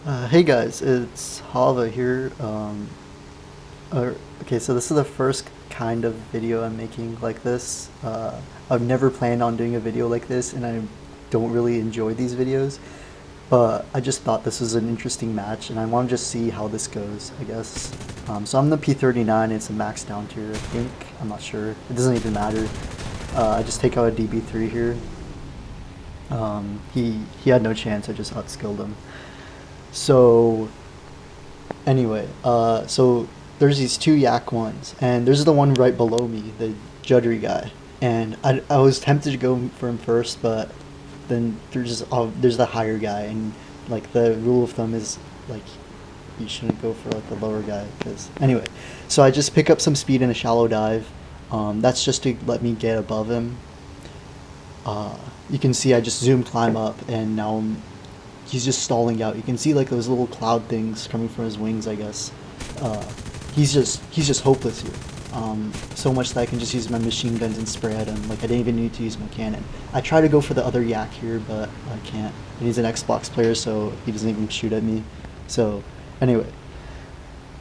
Hey guys, it's Hava here. Okay, so this is the first kind of video I'm making like this. I've never planned on doing a video like this, and I don't really enjoy these videos. But I just thought this was an interesting match, and I want to just see how this goes, I guess. So I'm the P-39. It's a max down tier, I think. I'm not sure. It doesn't even matter. I just take out a DB3 here. He had no chance. I just outskilled him. So anyway, so there's these two yak ones, and there's the one right below me, the juddery guy. And I was tempted to go for him first, but then there's the higher guy, and like the rule of thumb is like you shouldn't go for like the lower guy, because anyway. So I just pick up some speed in a shallow dive. That's just to let me get above him. You can see I just zoom climb up, and now he's just stalling out. You can see like those little cloud things coming from his wings, I guess. He's just hopeless here. So much that I can just use my machine guns and spray at him. Like I didn't even need to use my cannon. I try to go for the other yak here, but I can't. And he's an Xbox player, so he doesn't even shoot at me. So anyway,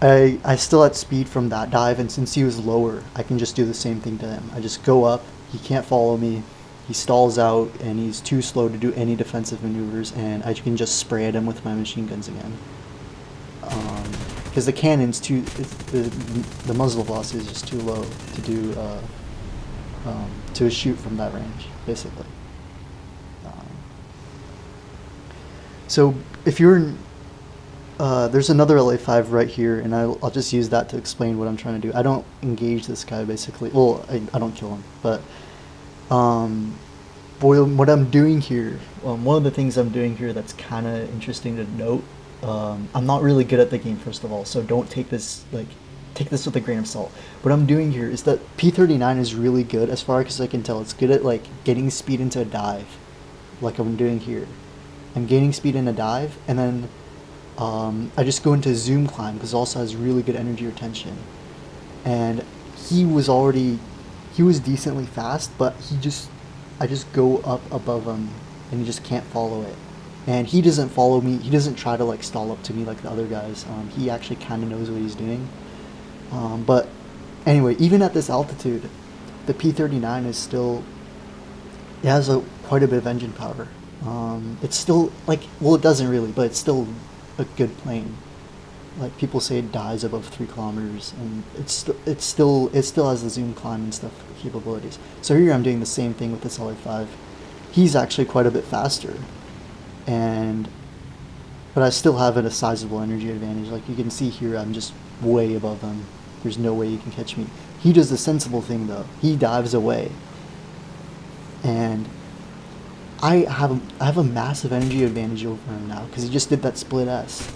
I still had speed from that dive, and since he was lower, I can just do the same thing to him. I just go up. He can't follow me. He stalls out, and he's too slow to do any defensive maneuvers, and I can just spray at him with my machine guns again. Because the cannon's the muzzle velocity is just too low to do to shoot from that range, basically. So if you're there's another LA5 right here, and I'll just use that to explain what I'm trying to do. I don't engage this guy, basically. Well, I don't kill him, but what I'm doing here, one of the things I'm doing here that's kind of interesting to note, I'm not really good at the game, first of all, so don't take this with a grain of salt. What I'm doing here is that P-39 is really good, as far as I can tell. It's good at like getting speed into a dive, like I'm doing here. I'm gaining speed in a dive, and then I just go into zoom climb, because it also has really good energy retention. And he was decently fast, but I just go up above him, and he just can't follow it. And he doesn't follow me. He doesn't try to like stall up to me like the other guys. He actually kind of knows what he's doing. But anyway, even at this altitude, the P-39 is still, it has quite a bit of engine power. It's still like, well, it doesn't really, but it's still a good plane. Like people say it dies above 3 kilometers, and it still has the zoom climb and stuff capabilities. So here I'm doing the same thing with this LA5. He's actually quite a bit faster, but I still have a sizable energy advantage. Like you can see here, I'm just way above him. There's no way you can catch me. He does the sensible thing though. He dives away, and I have a massive energy advantage over him now because he just did that split S.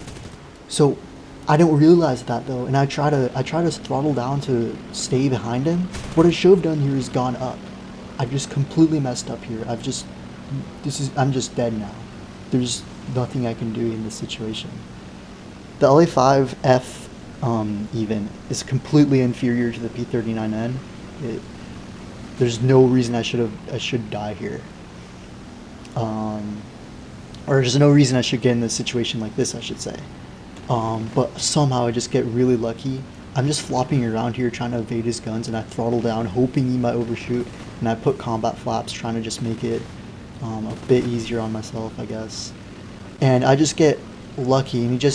So I don't realize that though, and I try to throttle down to stay behind him. What I should have done here is gone up. I just completely messed up here. I'm just dead now. There's nothing I can do in this situation. The LA5F even is completely inferior to the P-39N. There's no reason I should die here. Or there's no reason I should get in a situation like this, I should say. But somehow I just get really lucky. I'm just flopping around here trying to evade his guns, and I throttle down hoping he might overshoot, and I put combat flaps trying to just make it a bit easier on myself, I guess. And I just get lucky, and he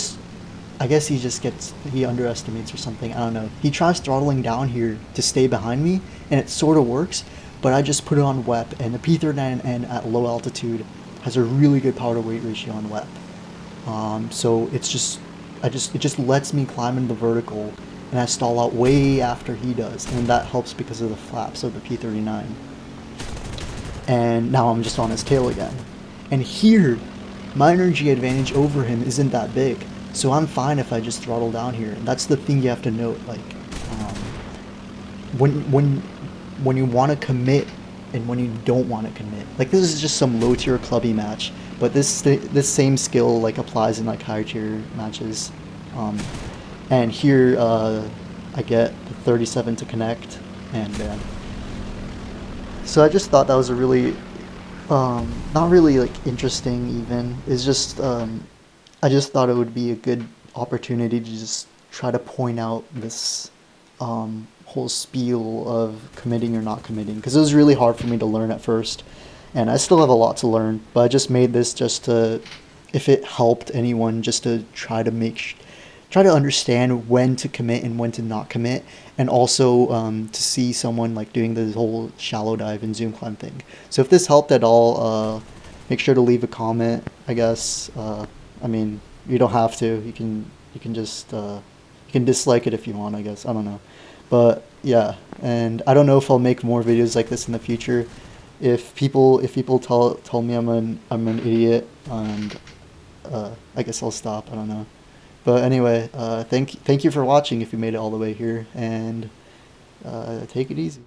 underestimates or something, I don't know. He tries throttling down here to stay behind me, and it sort of works, but I just put it on WEP, and the P-39N at low altitude has a really good power to weight ratio on WEP. So it just lets me climb into the vertical, and I stall out way after he does, and that helps because of the flaps of the P-39. And now I'm just on his tail again. And here, my energy advantage over him isn't that big, so I'm fine if I just throttle down here. And that's the thing you have to note, like, when you want to commit and when you don't want to commit. Like this is just some low tier clubby match, but this same skill like applies in like higher tier matches. And here I get the 37 to connect, and so I just thought that was a really not really like interesting even. It's just I just thought it would be a good opportunity to just try to point out this whole spiel of committing or not committing, because it was really hard for me to learn at first, and I still have a lot to learn. But I just made this just to, if it helped anyone, just to try to try to understand when to commit and when to not commit, and also to see someone like doing this whole shallow dive and zoom climb thing. So if this helped at all, make sure to leave a comment. I guess. I mean, you don't have to. You can just you can dislike it if you want. I guess, I don't know, but yeah. And I don't know if I'll make more videos like this in the future. If people tell me I'm an idiot, and I guess I'll stop. I don't know. But anyway, thank you for watching if you made it all the way here, and take it easy.